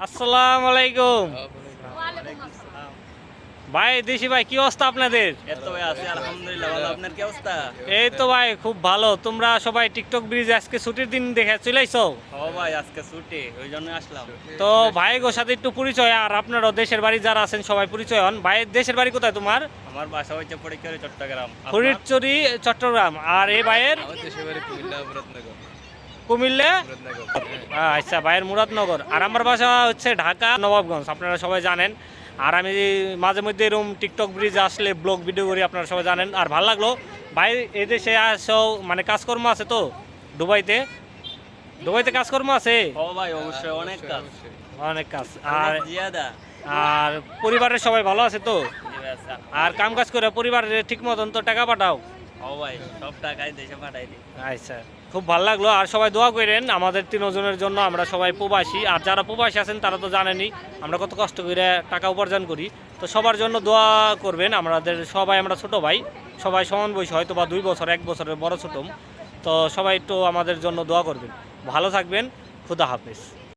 আসসালামু আলাইকুম ভাই। দেশি ভাই, কি অবস্থা আপনাদের? এত ভাই আছি আলহামদুলিল্লাহ ভালো। আপনার কি অবস্থা? এই তো ভাই খুব ভালো। তোমরা সবাই টিকটক ব্রিজে আজকে ছুটির দিন দেখে চলে আইছো। ও ভাই আজকে ছুটি, ওই জন্য আসলাম। তো ভাইগোর সাথে একটু পরিচয়, আর আপনারও দেশের বাড়ি যারা আছেন সবাই পরিচয় হন। ভাইয়ের দেশের বাড়ি কোথায় তোমার? আমার বাসা হচ্ছে ফটিকছড়ি চট্টগ্রাম। আপনার? ফরিদচুরি চট্টগ্রাম। আর এই ভাইয়ের? আমার দেশের বাড়ি কুমিল্লা মুরাদনগর। কুমিল্লা। মুরাদনগর, আচ্ছা, ভাইয়ের মুরাদনগর। আর আমার বাসা হচ্ছে ঢাকা নবাবগঞ্জ, আপনারা সবাই জানেন। আর আমি মাঝে মধ্যে এরকম টিকটক ব্রিজে আসলে ব্লগ ভিডিও করি, আপনারা সবাই জানেন। আর ভালো লাগলো ভাই, এই দেশে আসো, মানে কাজকর্ম আছে তো দুবাইতে? দুবাইতে কাজকর্ম আছে? ও ভাই অবশ্যই অনেক কাজ। অবশ্যই। অনেক কাজ। আর জিয়াদা। আর পরিবারের সবাই ভালো আছে তো? জি ভাই আচ্ছা। আর কাম কাজ করে পরিবারের ঠিক মতন তো টাকা পাঠাও? ও ভাই সব টাকাই দেশে পাঠাই দিই। আচ্ছা, খুব ভালো লাগলো। আর সবাই দোয়া করেন আমাদের তিনজনের জন্য। আমরা সবাই প্রবাসী, আর যারা প্রবাসী আছেন তারা তো জানেনই আমরা কত কষ্ট করে টাকা উপার্জন করি। তো সবার জন্য দোয়া করবেন। আমাদের সবাই, আমরা ছোট ভাই, সবাই সমান বয়স, হয়তো বা 2 বছর 1 বছরের বড় ছোট। তো সবাই একটু আমাদের জন্য দোয়া করবেন। ভালো থাকবেন। খুদা হাফেজ।